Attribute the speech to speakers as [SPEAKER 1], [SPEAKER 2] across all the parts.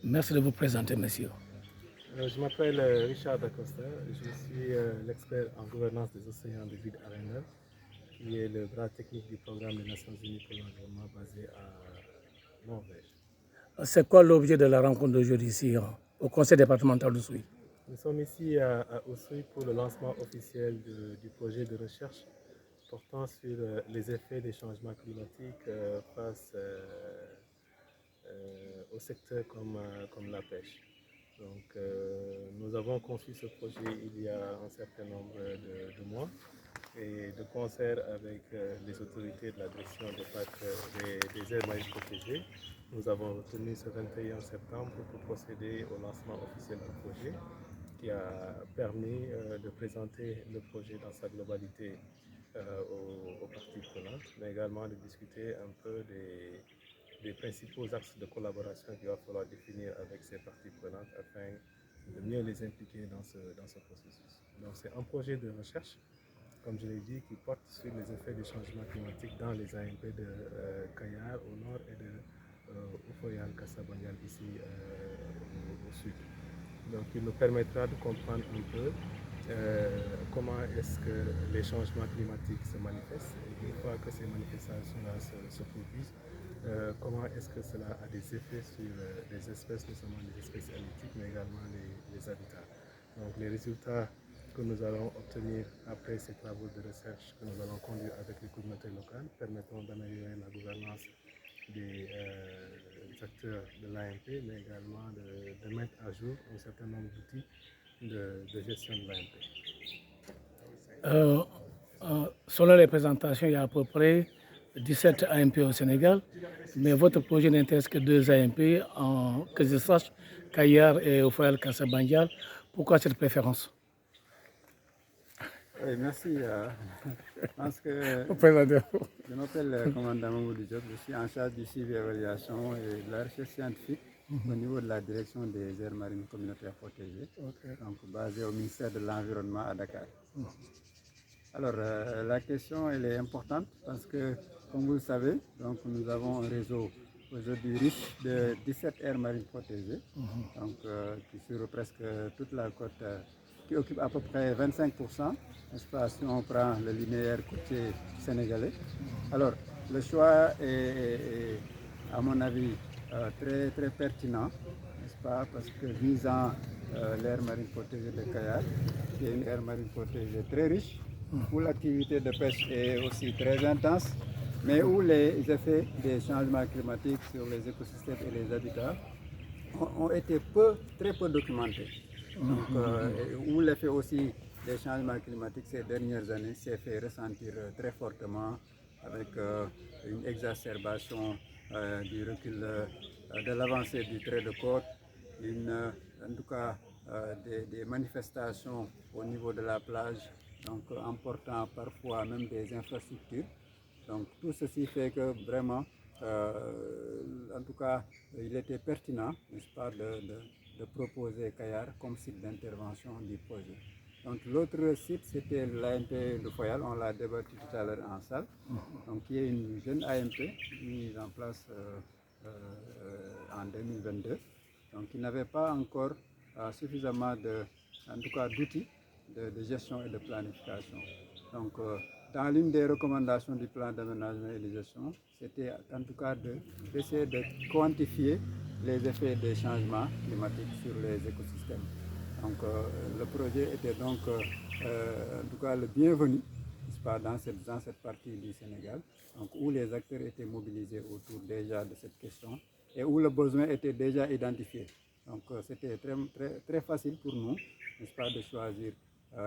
[SPEAKER 1] Merci de vous présenter, monsieur.
[SPEAKER 2] Je m'appelle Richard Dacosta, je suis l'expert en gouvernance des océans de Vide Arendal, qui est le bras technique du programme des Nations Unies pour l'environnement basé à Norvège.
[SPEAKER 1] C'est quoi l'objet de la rencontre d'aujourd'hui ici au conseil départemental de Souy?
[SPEAKER 2] Nous sommes ici à Oussouye pour le lancement officiel du projet de recherche portant sur les effets des changements climatiques face au secteur comme la pêche. Donc, nous avons conçu ce projet il y a un certain nombre de mois et de concert avec les autorités de la direction des parcs des aires marines protégées. Nous avons retenu ce 21 septembre pour procéder au lancement officiel du projet qui a permis de présenter le projet dans sa globalité aux parties prenantes, mais également de discuter un peu des principaux axes de collaboration qu'il va falloir définir avec ces parties prenantes afin de mieux les impliquer dans ce processus. Donc c'est un projet de recherche, comme je l'ai dit, qui porte sur les effets des changements climatiques dans les AMP de Kayar au nord et de Ufoyal Kassabangal ici au sud. Donc il nous permettra de comprendre un peu comment est-ce que les changements climatiques se manifestent et une fois que ces manifestations-là se produisent, comment est-ce que cela a des effets sur les espèces, notamment les espèces halieutiques, mais également les habitats. Donc les résultats que nous allons obtenir après ces travaux de recherche que nous allons conduire avec les communautés locales permettront d'améliorer la gouvernance des acteurs de l'AMP, mais également de mettre à jour un certain nombre d'outils de gestion de l'AMP.
[SPEAKER 1] Selon les présentations, il y a à peu près 17 AMP au Sénégal, mais votre projet n'intéresse que 2 AMP, que je sache, Kayar et Ofoyal Kassabandial. Pourquoi cette préférence?
[SPEAKER 3] Oui, merci. Je pense que je m'appelle commandant Mamoudou Diop, je suis en charge du suivi évaluation et de la recherche scientifique au niveau de la direction des aires marines communautaires protégées, donc basée au ministère de l'Environnement à Dakar. Alors, la question elle est importante parce que, comme vous le savez, donc, nous avons un réseau aujourd'hui riche de 17 aires marines protégées, donc, qui sur presque toute la côte, qui occupe à peu près 25%, n'est-ce pas, si on prend le linéaire côtier sénégalais. Alors, le choix est à mon avis, très, très pertinent, n'est-ce pas, parce que visant l'aire marine protégée de Kayar, qui est une aire marine protégée très riche, où l'activité de pêche est aussi très intense, mais où les effets des changements climatiques sur les écosystèmes et les habitats ont été très peu documentés. Donc, où l'effet aussi des changements climatiques ces dernières années s'est fait ressentir très fortement avec une exacerbation du recul de l'avancée du trait de côte, en tout cas des manifestations au niveau de la plage, donc emportant parfois même des infrastructures. Donc tout ceci fait que vraiment, en tout cas, il était pertinent, n'est-ce pas, de proposer Kayar comme site d'intervention du projet. Donc l'autre site, c'était l'AMP de Foyal, on l'a débattu tout à l'heure en salle, donc qui est une jeune AMP mise en place en 2022, donc qui n'avait pas encore suffisamment en tout cas, d'outils de gestion et de planification. Donc, dans l'une des recommandations du plan d'aménagement et de gestion, c'était en tout cas d'essayer de quantifier les effets des changements climatiques sur les écosystèmes. Donc, le projet était donc en tout cas le bienvenu, n'est-ce pas, dans cette partie du Sénégal, donc, où les acteurs étaient mobilisés autour déjà de cette question et où le besoin était déjà identifié. Donc, c'était très facile pour nous, n'est-ce pas, de choisir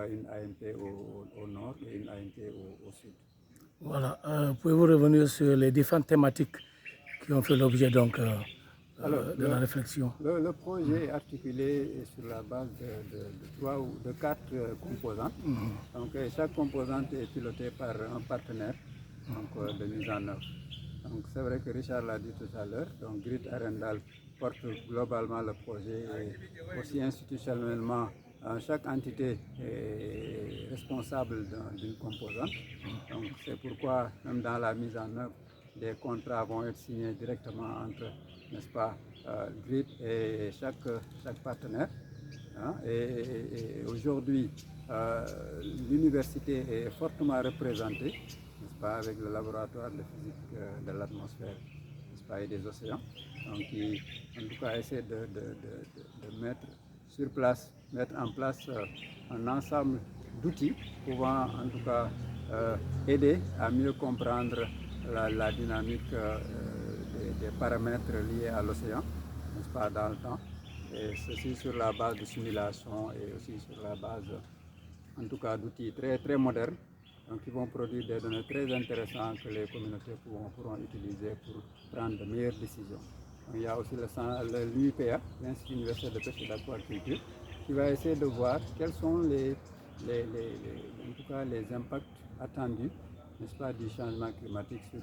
[SPEAKER 3] une AMP au nord et une AMP au sud.
[SPEAKER 1] Voilà. Pouvez-vous revenir sur les différentes thématiques qui ont fait l'objet donc de la réflexion?
[SPEAKER 3] Le projet est articulé sur la base de 4 composantes. Donc, chaque composante est pilotée par un partenaire donc, de mise en œuvre. Donc, c'est vrai que Richard l'a dit tout à l'heure. Donc, Grid Arendal porte globalement le projet et aussi institutionnellement. Chaque entité est responsable d'une composante. Donc, c'est pourquoi, même dans la mise en œuvre, des contrats vont être signés directement entre, n'est-ce pas, GRIP et chaque partenaire. Hein. Et aujourd'hui, l'université est fortement représentée, n'est-ce pas, avec le laboratoire de physique de l'atmosphère, n'est-ce pas, et des océans. Donc, qui, en tout cas, essaie de mettre en place un ensemble d'outils pouvant, en tout cas, aider à mieux comprendre la dynamique des paramètres liés à l'océan, n'est-ce pas, dans le temps. Et ceci sur la base de simulation et aussi sur la base, en tout cas, d'outils très, très modernes, donc qui vont produire des données très intéressantes que les communautés pourront utiliser pour prendre de meilleures décisions. Donc, il y a aussi l'UIPA, l'Institut universitaire de pêche et d'aquaculture, qui va essayer de voir quels sont en tout cas, les impacts attendus, n'est-ce pas, du changement climatique sur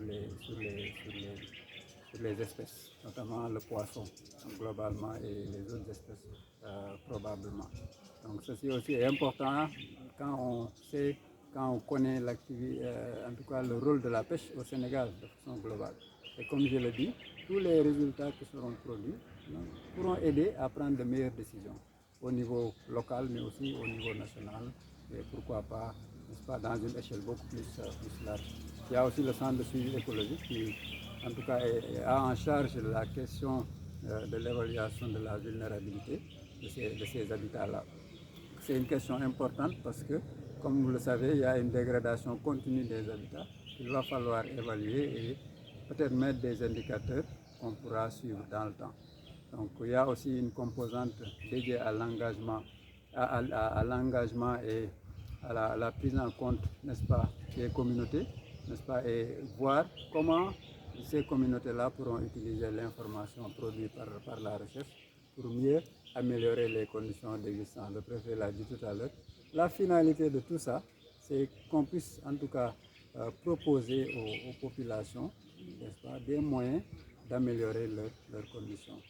[SPEAKER 3] les espèces, notamment le poisson globalement et les autres espèces probablement. Donc ceci aussi est important quand on connaît l'activité, en tout cas le rôle de la pêche au Sénégal de façon globale. Et comme je le dis, tous les résultats qui seront produits pourront aider à prendre de meilleures décisions au niveau local mais aussi au niveau national et pourquoi pas, n'est-ce pas, dans une échelle beaucoup plus large. Il y a aussi le centre de suivi écologique qui, en tout cas, a en charge la question de l'évaluation de la vulnérabilité de ces habitats-là. C'est une question importante parce que, comme vous le savez, il y a une dégradation continue des habitats qu'il va falloir évaluer et peut-être mettre des indicateurs qu'on pourra suivre dans le temps. Donc il y a aussi une composante dédiée à l'engagement, à l'engagement et à la prise en compte, n'est-ce pas, des communautés, n'est-ce pas, et voir comment ces communautés-là pourront utiliser l'information produite par la recherche pour mieux améliorer les conditions d'existence. Le préfet l'a dit tout à l'heure. La finalité de tout ça, c'est qu'on puisse en tout cas proposer aux populations, n'est-ce pas, des moyens d'améliorer leurs conditions.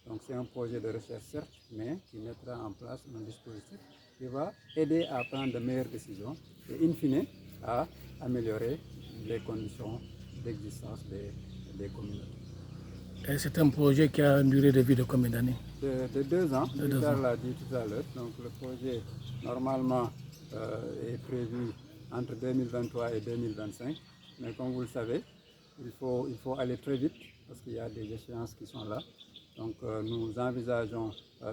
[SPEAKER 3] Donc c'est un projet de recherche certes, mais qui mettra en place un dispositif qui va aider à prendre de meilleures décisions et in fine à améliorer les conditions d'existence des communautés.
[SPEAKER 1] Et c'est un projet qui a une durée de vie de combien d'années?
[SPEAKER 3] De 2 ans, Richard l'a dit tout à l'heure. Donc le projet normalement est prévu entre 2023 et 2025. Mais comme vous le savez, il faut aller très vite parce qu'il y a des échéances qui sont là. Donc nous envisageons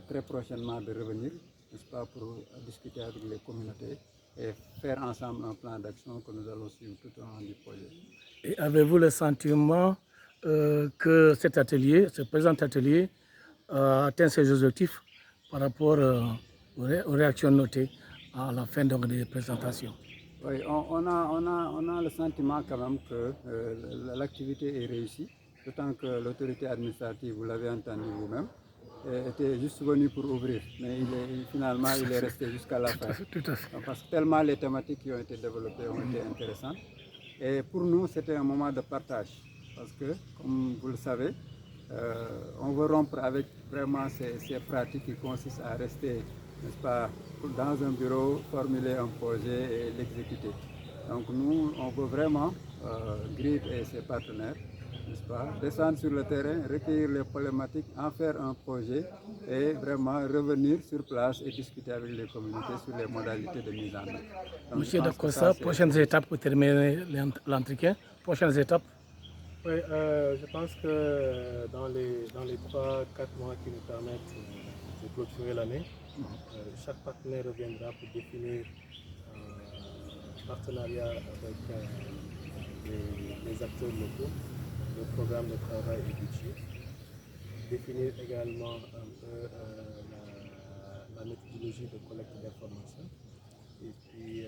[SPEAKER 3] très prochainement de revenir, n'est-ce pas, pour discuter avec les communautés et faire ensemble un plan d'action que nous allons suivre tout au long du projet.
[SPEAKER 1] Et avez-vous le sentiment que ce présent atelier atteint ses objectifs par rapport aux réactions notées à la fin des présentations?
[SPEAKER 3] Oui, on a le sentiment quand même que l'activité est réussie, d'autant que l'autorité administrative, vous l'avez entendu vous-même, était juste venu pour ouvrir, mais finalement il est resté jusqu'à la fin.
[SPEAKER 1] Tout à fait.
[SPEAKER 3] Parce que tellement les thématiques qui ont été développées ont été intéressantes. Et pour nous, c'était un moment de partage. Parce que, comme vous le savez, on veut rompre avec vraiment ces pratiques qui consistent à rester, n'est-ce pas, dans un bureau, formuler un projet et l'exécuter. Donc nous, on veut vraiment, GRIP et ses partenaires, n'est-ce pas, descendre sur le terrain, recueillir les problématiques, en faire un projet et vraiment revenir sur place et discuter avec les communautés sur les modalités de mise en œuvre. Donc,
[SPEAKER 1] Monsieur Dacosta, prochaines étapes pour terminer l'entretien? Prochaines étapes?
[SPEAKER 2] Oui, je pense que dans les 3-4 mois qui nous permettent de clôturer l'année, chaque partenaire reviendra pour définir un partenariat avec les acteurs locaux, le programme de travail et budget, définir également un peu la méthodologie de collecte d'informations et puis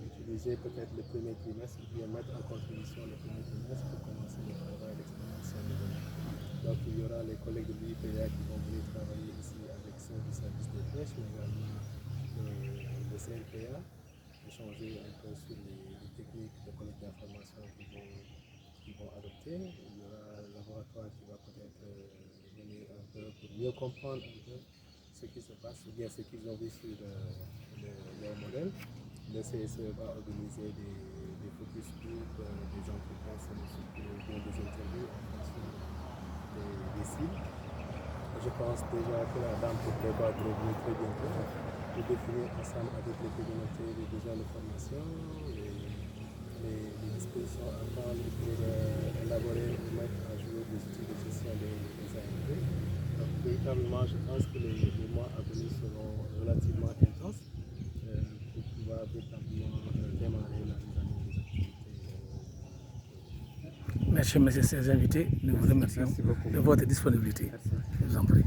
[SPEAKER 2] utiliser peut-être le premier trimestre ou bien mettre en contribution le premier trimestre pour commencer le travail d'exploitation des données. Donc il y aura les collègues de l'UIPA qui vont venir travailler ici avec ceux du service des pêches, mais également le CNPA, échanger un peu sur les techniques de collecte d'informations qu'ils vont adopter. Il y aura le laboratoire qui va peut-être venir un peu pour mieux comprendre un peu ce qui se passe, ou bien ce qu'ils ont vu sur leur modèle. Le CSE va organiser des focus group, des entretiens, bien des interviews en fonction des cibles. Je pense déjà que la dame peut prévoir de revenir très bientôt pour définir ensemble avec les communautés les besoins de formation, les dispositions à prendre pour élaborer et mettre à jour des outils de gestion des AMP. Donc, véritablement, je pense que les mois à venir seront relativement intenses pour pouvoir véritablement démarrer la mise en œuvre des activités.
[SPEAKER 1] Merci, messieurs ces invités. Nous vous remercions de votre disponibilité.
[SPEAKER 3] Merci.
[SPEAKER 1] Je vous en prie.